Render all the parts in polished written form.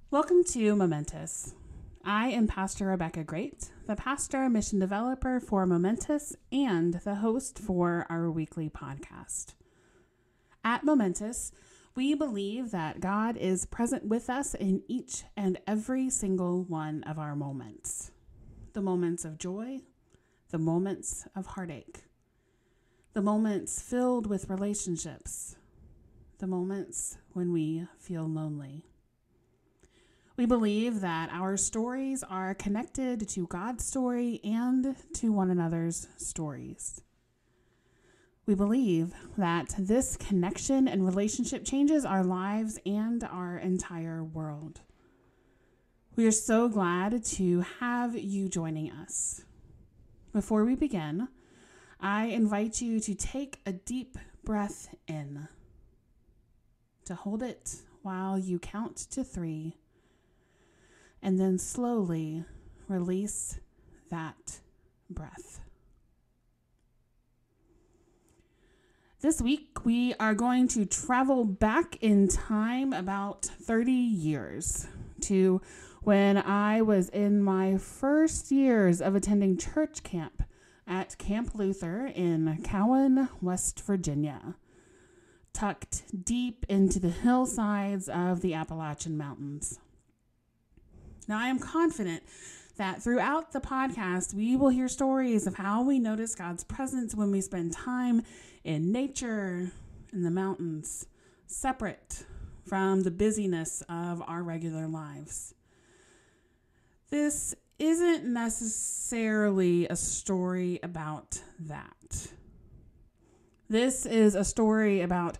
Welcome to Momentous. I am Pastor Rebecca Great, the pastor and mission developer for Momentous and the host for our weekly podcast. At Momentous, we believe that God is present with us in each and every single one of our moments. The moments of joy, the moments of heartache, the moments filled with relationships, the moments when we feel lonely. We believe that our stories are connected to God's story and to one another's stories. We believe that this connection and relationship changes our lives and our entire world. We are so glad to have you joining us. Before we begin, I invite you to take a deep breath in, to hold it while you count to 3, and then slowly release that breath. This week, we are going to travel back in time about 30 years to when I was in my first years of attending church camp at Camp Luther in Cowan, West Virginia, tucked deep into the hillsides of the Appalachian Mountains. Now, I am confident that throughout the podcast, we will hear stories of how we notice God's presence when we spend time in nature, in the mountains, separate from the busyness of our regular lives. This isn't necessarily a story about that. This is a story about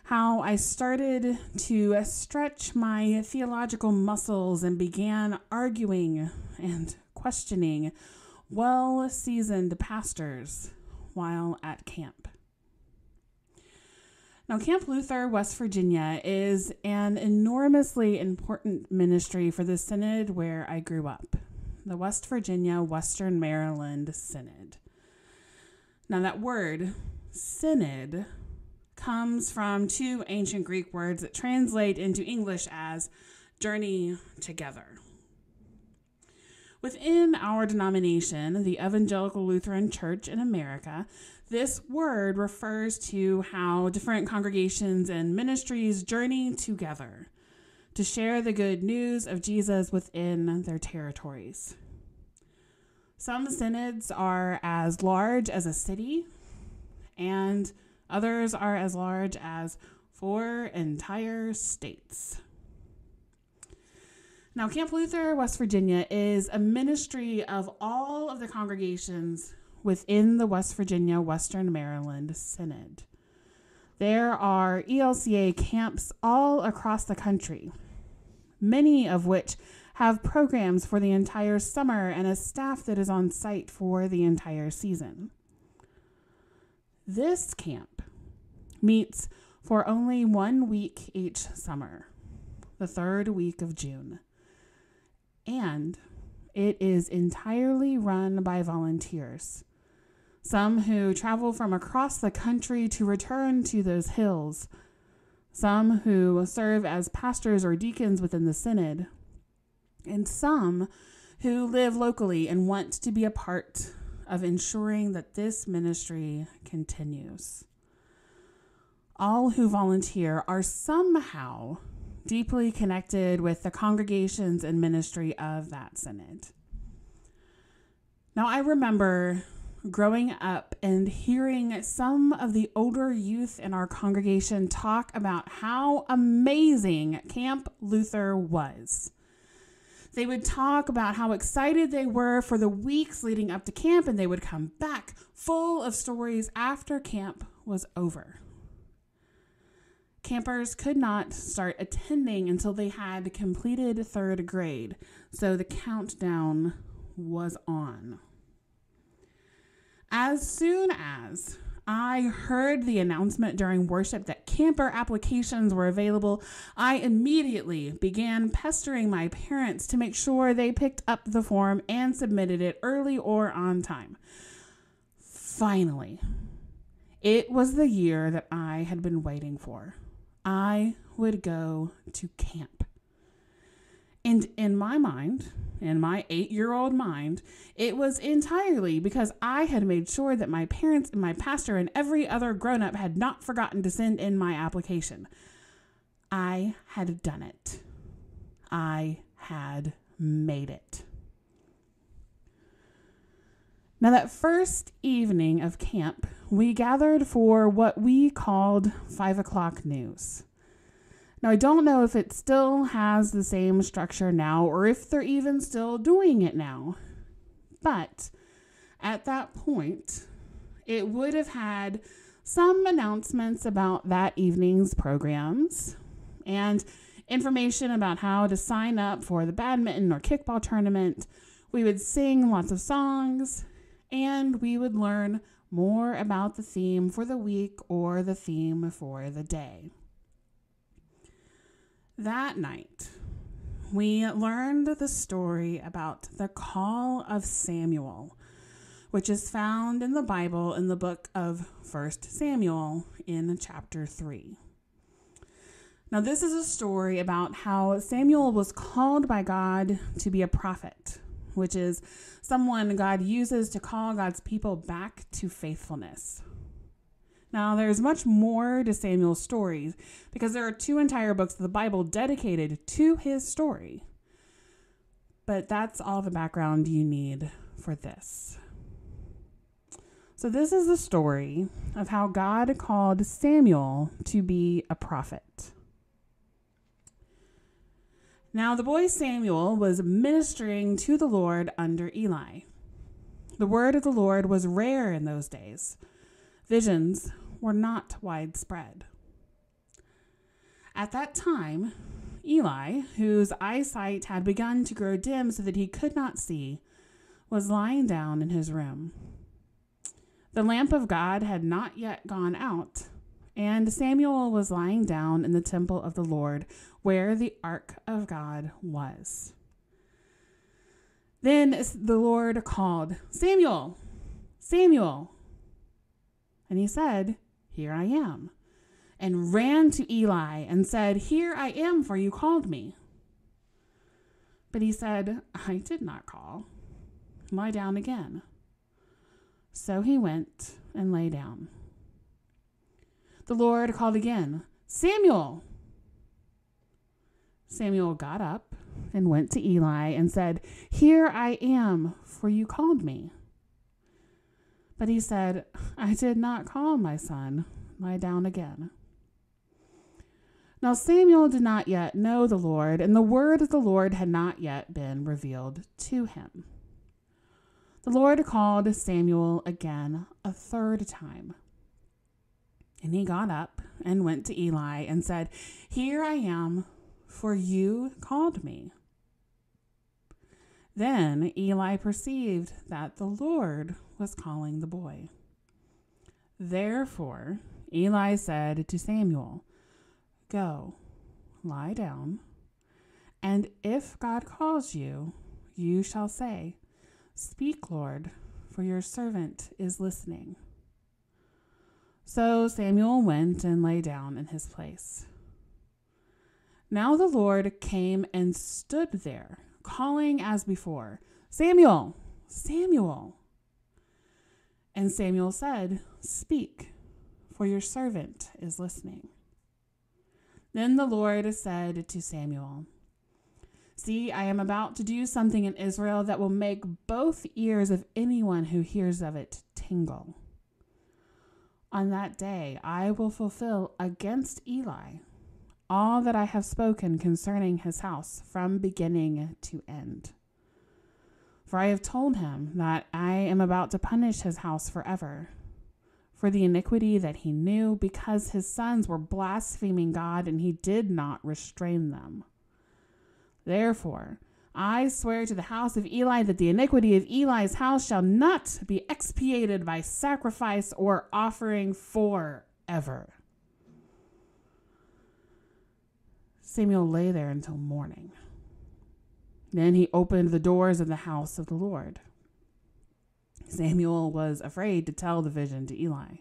how I started to stretch my theological muscles and began arguing and questioning well-seasoned pastors while at camp. Now, Camp Luther, West Virginia, is an enormously important ministry for the synod where I grew up, the West Virginia Western Maryland Synod. Now, that word, synod, comes from 2 ancient Greek words that translate into English as journey together. Within our denomination, the Evangelical Lutheran Church in America, this word refers to how different congregations and ministries journey together to share the good news of Jesus within their territories. Some synods are as large as a city, and others are as large as 4 entire states. Now, Camp Luther, West Virginia, is a ministry of all of the congregations within the West Virginia Western Maryland Synod. There are ELCA camps all across the country, many of which have programs for the entire summer and a staff that is on site for the entire season. This camp meets for only 1 week each summer, the 3rd week of June. And it is entirely run by volunteers, some who travel from across the country to return to those hills, some who serve as pastors or deacons within the synod, and some who live locally and want to be a part of ensuring that this ministry continues. All who volunteer are somehow deeply connected with the congregations and ministry of that synod. Now, I remember growing up and hearing some of the older youth in our congregation talk about how amazing Camp Luther was. They would talk about how excited they were for the weeks leading up to camp, and they would come back full of stories after camp was over. Campers could not start attending until they had completed 3rd grade, so the countdown was on. As soon as I heard the announcement during worship that camper applications were available, I immediately began pestering my parents to make sure they picked up the form and submitted it early or on time. Finally, it was the year that I had been waiting for. I would go to camp. And in my mind, in my 8-year-old mind, it was entirely because I had made sure that my parents and my pastor and every other grown-up had not forgotten to send in my application. I had done it. I had made it. Now, that first evening of camp, we gathered for what we called 5 o'clock news. Now, I don't know if it still has the same structure now or if they're even still doing it now. But at that point, it would have had some announcements about that evening's programs and information about how to sign up for the badminton or kickball tournament. We would sing lots of songs, and we would learn more about the theme for the week or the theme for the day. That night, we learned the story about the call of Samuel, which is found in the Bible in the book of 1 Samuel in chapter 3. Now, this is a story about how Samuel was called by God to be a prophet, which is someone God uses to call God's people back to faithfulness. Now, there's much more to Samuel's stories because there are 2 entire books of the Bible dedicated to his story. But that's all the background you need for this. So this is the story of how God called Samuel to be a prophet. Now, the boy Samuel was ministering to the Lord under Eli. The word of the Lord was rare in those days. Visions were not widespread. At that time, Eli, whose eyesight had begun to grow dim so that he could not see, was lying down in his room. The lamp of God had not yet gone out, and Samuel was lying down in the temple of the Lord, where the ark of God was. Then the Lord called, "Samuel, Samuel." And he said, "Here I am," and ran to Eli and said, "Here I am, for you called me." But he said, "I did not call. Lie down again." So he went and lay down. The Lord called again, "Samuel." Samuel got up and went to Eli and said, "Here I am, for you called me." But he said, "I did not call, my son. Lie down again." Now Samuel did not yet know the Lord, and the word of the Lord had not yet been revealed to him. The Lord called Samuel again a 3rd time. And he got up and went to Eli and said, "Here I am, for you called me." Then Eli perceived that the Lord was calling the boy. Therefore, Eli said to Samuel, "Go, lie down, and if God calls you, you shall say, 'Speak, Lord, for your servant is listening.'" So Samuel went and lay down in his place. Now the Lord came and stood there, calling as before, "Samuel, Samuel." And Samuel said, "Speak, for your servant is listening." Then the Lord said to Samuel, "See, I am about to do something in Israel that will make both ears of anyone who hears of it tingle. On that day I will fulfill against Eli all that I have spoken concerning his house from beginning to end. For I have told him that I am about to punish his house forever for the iniquity that he knew, because his sons were blaspheming God and he did not restrain them. Therefore, I swear to the house of Eli that the iniquity of Eli's house shall not be expiated by sacrifice or offering forever." Samuel lay there until morning. Then he opened the doors of the house of the Lord. Samuel was afraid to tell the vision to Eli.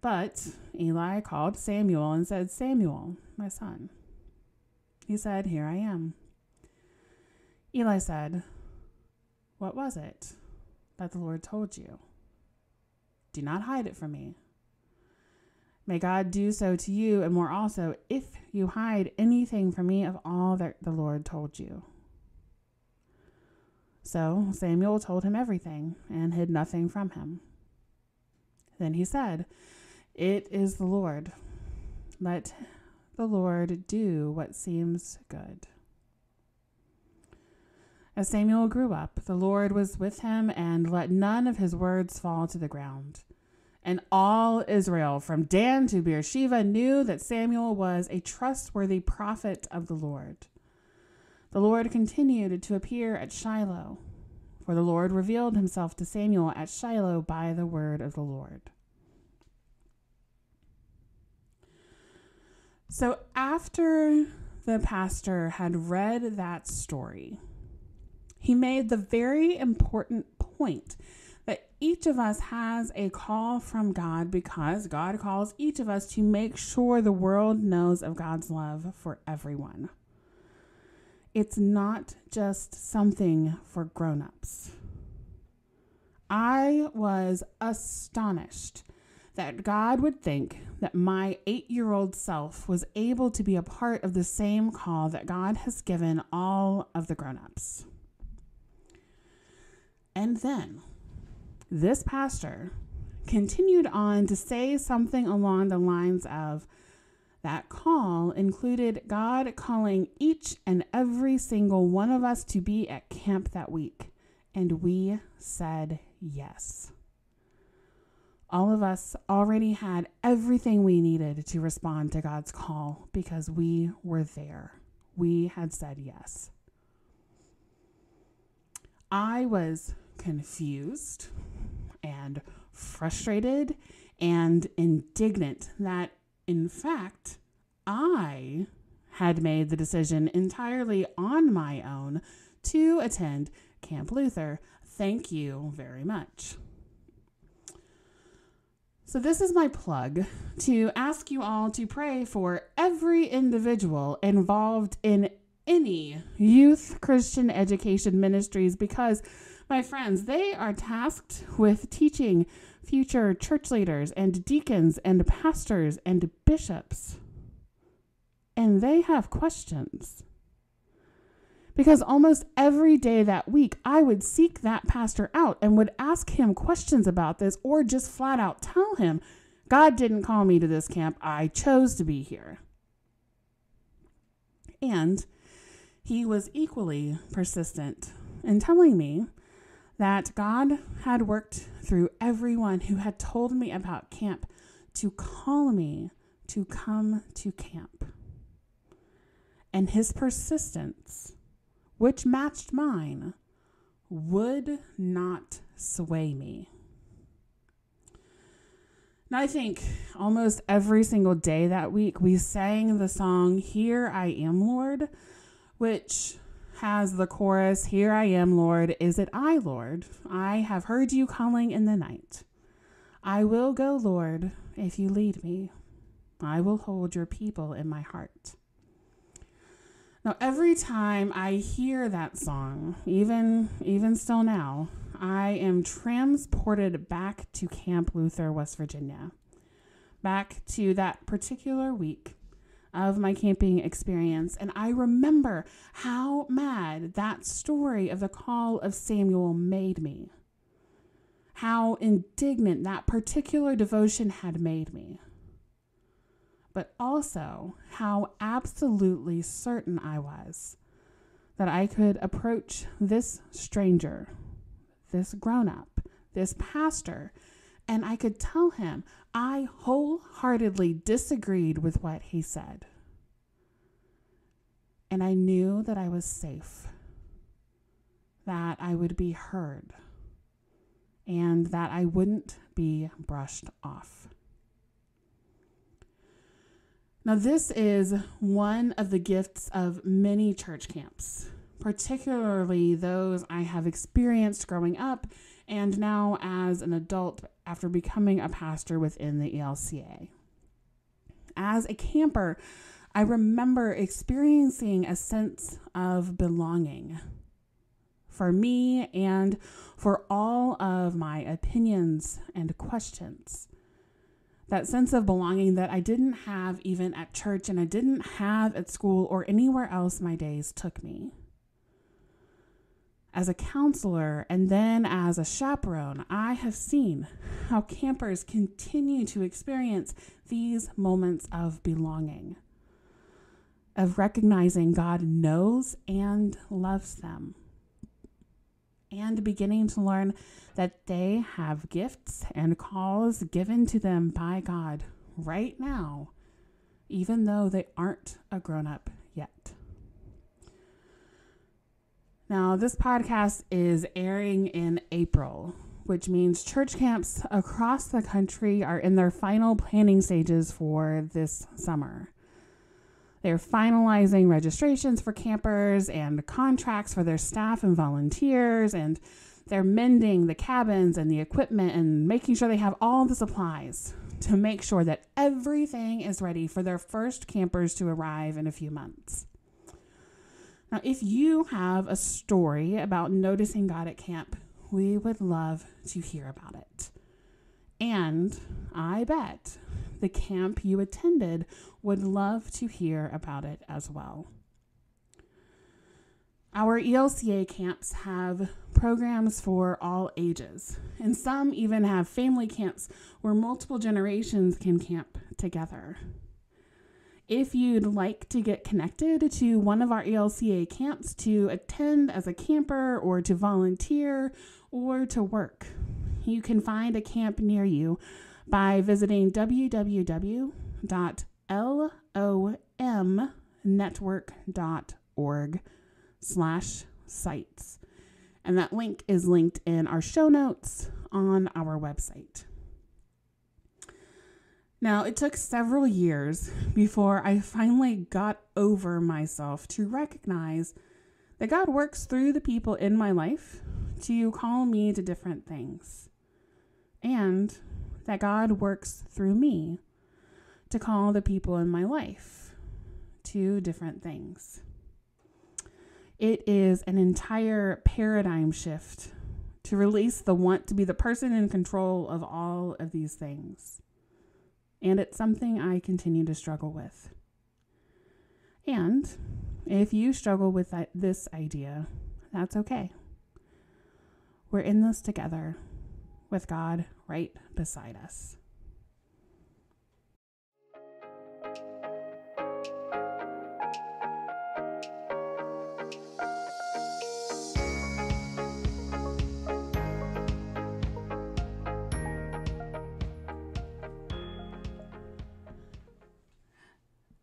But Eli called Samuel and said, "Samuel, my son." He said, "Here I am." Eli said, "What was it that the Lord told you? Do not hide it from me. May God do so to you and more also if you hide anything from me of all that the Lord told you." So Samuel told him everything and hid nothing from him. Then he said, "It is the Lord. Let the Lord do what seems good." As Samuel grew up, the Lord was with him and let none of his words fall to the ground. And all Israel, from Dan to Beersheba, knew that Samuel was a trustworthy prophet of the Lord. The Lord continued to appear at Shiloh, for the Lord revealed himself to Samuel at Shiloh by the word of the Lord. So after the pastor had read that story, he made the very important point that each of us has a call from God because God calls each of us to make sure the world knows of God's love for everyone. It's not just something for grown-ups. I was astonished that God would think that my 8-year-old self was able to be a part of the same call that God has given all of the grown-ups. And then this pastor continued on to say something along the lines of, that call included God calling each and every single one of us to be at camp that week. And we said yes. All of us already had everything we needed to respond to God's call because we were there. We had said yes. I was confused and frustrated and indignant that, in fact, I had made the decision entirely on my own to attend Camp Luther. Thank you very much. So this is my plug to ask you all to pray for every individual involved in any youth Christian education ministries because, my friends, they are tasked with teaching future church leaders and deacons and pastors and bishops. And they have questions. Because almost every day that week, I would seek that pastor out and would ask him questions about this or just flat out tell him, God didn't call me to this camp. I chose to be here. And he was equally persistent in telling me that God had worked through everyone who had told me about camp to call me to come to camp. And his persistence, which matched mine, would not sway me. Now, I think almost every single day that week we sang the song, Here I Am, Lord, which has the chorus, Here I am, Lord, is it I, Lord? I have heard you calling in the night. I will go, Lord, if you lead me. I will hold your people in my heart. Now, every time I hear that song, even still now, I am transported back to Camp Luther, West Virginia, back to that particular week of my camping experience. And I remember how mad that story of the call of Samuel made me, how indignant that particular devotion had made me, but also how absolutely certain I was that I could approach this stranger, this grown-up, this pastor, and I could tell him I wholeheartedly disagreed with what he said. And I knew that I was safe, that I would be heard, and that I wouldn't be brushed off. Now, this is one of the gifts of many church camps, particularly those I have experienced growing up and now as an adult after becoming a pastor within the ELCA. As a camper, I remember experiencing a sense of belonging for me and for all of my opinions and questions. That sense of belonging that I didn't have even at church and I didn't have at school or anywhere else my days took me. As a counselor and then as a chaperone, I have seen how campers continue to experience these moments of belonging, of recognizing God knows and loves them, and beginning to learn that they have gifts and calls given to them by God right now, even though they aren't a grown-up yet. Now, this podcast is airing in April, which means church camps across the country are in their final planning stages for this summer. They're finalizing registrations for campers and contracts for their staff and volunteers, and they're mending the cabins and the equipment and making sure they have all the supplies to make sure that everything is ready for their first campers to arrive in a few months. Now, if you have a story about noticing God at camp, we would love to hear about it. And I bet the camp you attended would love to hear about it as well. Our ELCA camps have programs for all ages, and some even have family camps where multiple generations can camp together. If you'd like to get connected to one of our ELCA camps to attend as a camper or to volunteer or to work, you can find a camp near you by visiting www.lomnetwork.org/sites. And that link is linked in our show notes on our website. Now, it took several years before I finally got over myself to recognize that God works through the people in my life to call me to different things, and that God works through me to call the people in my life to different things. It is an entire paradigm shift to release the want to be the person in control of all of these things. And it's something I continue to struggle with. And if you struggle with this idea, that's okay. We're in this together with God right beside us.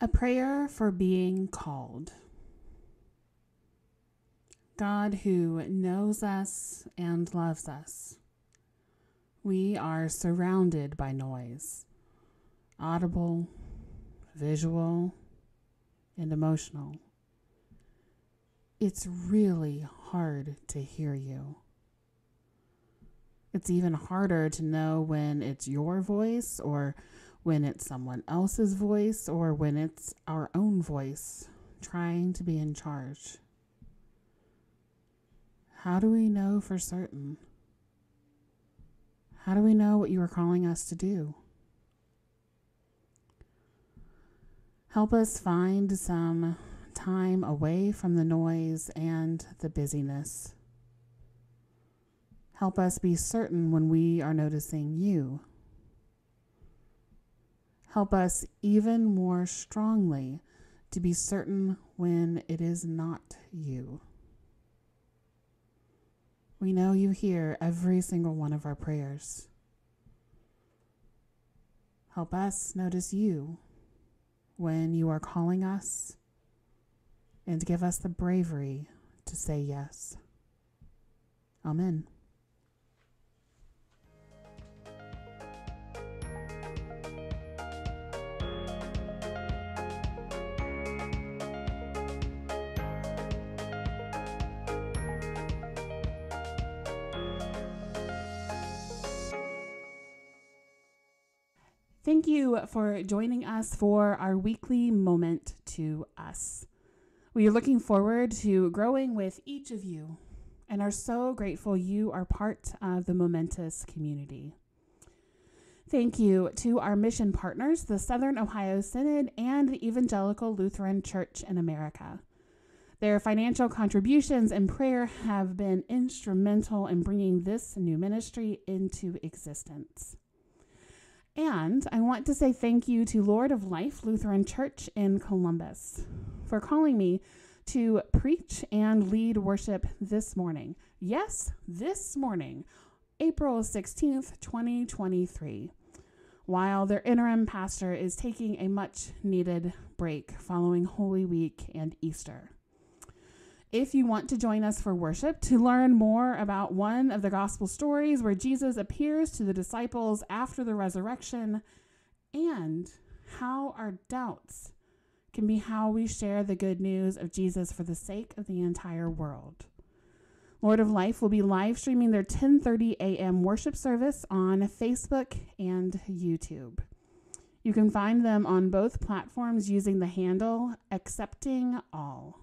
A prayer for being called. God who knows us and loves us. We are surrounded by noise, audible, visual, and emotional. It's really hard to hear you. It's even harder to know when it's your voice or when it's someone else's voice or when it's our own voice trying to be in charge. How do we know for certain? How do we know what you are calling us to do? Help us find some time away from the noise and the busyness. Help us be certain when we are noticing you. Help us even more strongly to be certain when it is not you. We know you hear every single one of our prayers. Help us notice you when you are calling us and give us the bravery to say yes. Amen. Thank you for joining us for our weekly Moment to Us. We are looking forward to growing with each of you and are so grateful you are part of the Momentous community. Thank you to our mission partners, the Southern Ohio Synod and the Evangelical Lutheran Church in America. Their financial contributions and prayer have been instrumental in bringing this new ministry into existence. And I want to say thank you to Lord of Life Lutheran Church in Columbus for calling me to preach and lead worship this morning. Yes, this morning, April 16th, 2023, while their interim pastor is taking a much needed break following Holy Week and Easter. If you want to join us for worship to learn more about one of the gospel stories where Jesus appears to the disciples after the resurrection and how our doubts can be how we share the good news of Jesus for the sake of the entire world. Lord of Life will be live streaming their 10:30 a.m. worship service on Facebook and YouTube. You can find them on both platforms using the handle Accepting All.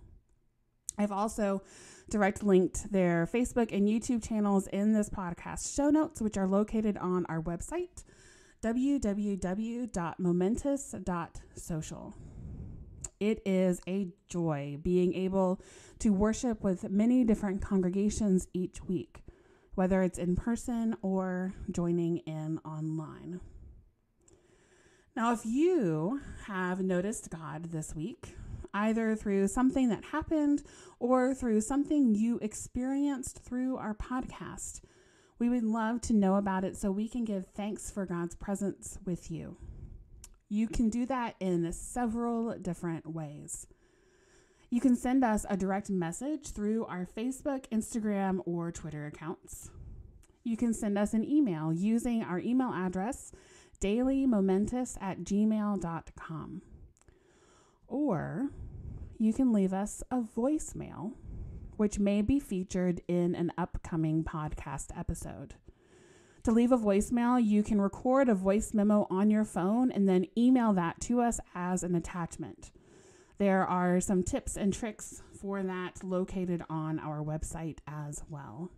I've also direct linked their Facebook and YouTube channels in this podcast show notes, which are located on our website, www.momentous.social. It is a joy being able to worship with many different congregations each week, whether it's in person or joining in online. Now, if you have noticed God this week, either through something that happened or through something you experienced through our podcast, we would love to know about it so we can give thanks for God's presence with you. You can do that in several different ways. You can send us a direct message through our Facebook, Instagram, or Twitter accounts. You can send us an email using our email address, dailymomentous@gmail.com. Or you can leave us a voicemail, which may be featured in an upcoming podcast episode. To leave a voicemail, you can record a voice memo on your phone and then email that to us as an attachment. There are some tips and tricks for that located on our website as well.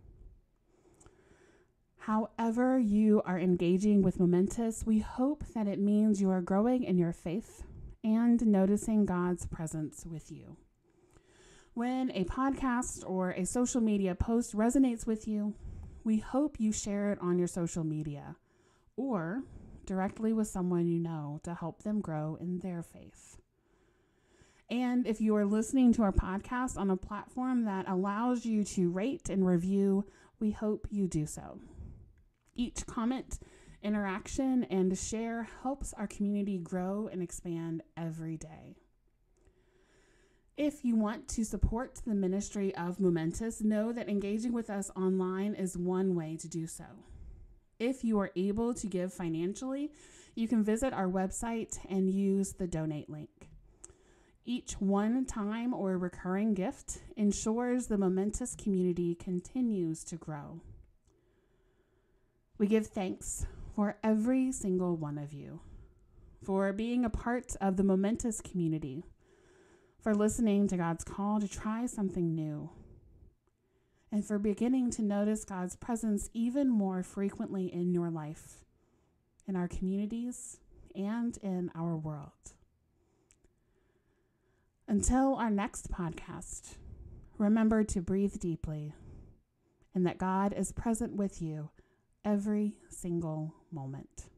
However you are engaging with Momentous, we hope that it means you are growing in your faith and noticing God's presence with you. When a podcast or a social media post resonates with you, we hope you share it on your social media or directly with someone you know to help them grow in their faith. And if you are listening to our podcast on a platform that allows you to rate and review, we hope you do so. Each comment, interaction, and share helps our community grow and expand every day. If you want to support the ministry of Momentous, know that engaging with us online is one way to do so. If you are able to give financially, you can visit our website and use the donate link. Each one-time or recurring gift ensures the Momentous community continues to grow. We give thanks for every single one of you, for being a part of the Momentous community, for listening to God's call to try something new, and for beginning to notice God's presence even more frequently in your life, in our communities, and in our world. Until our next podcast, remember to breathe deeply and that God is present with you every single moment.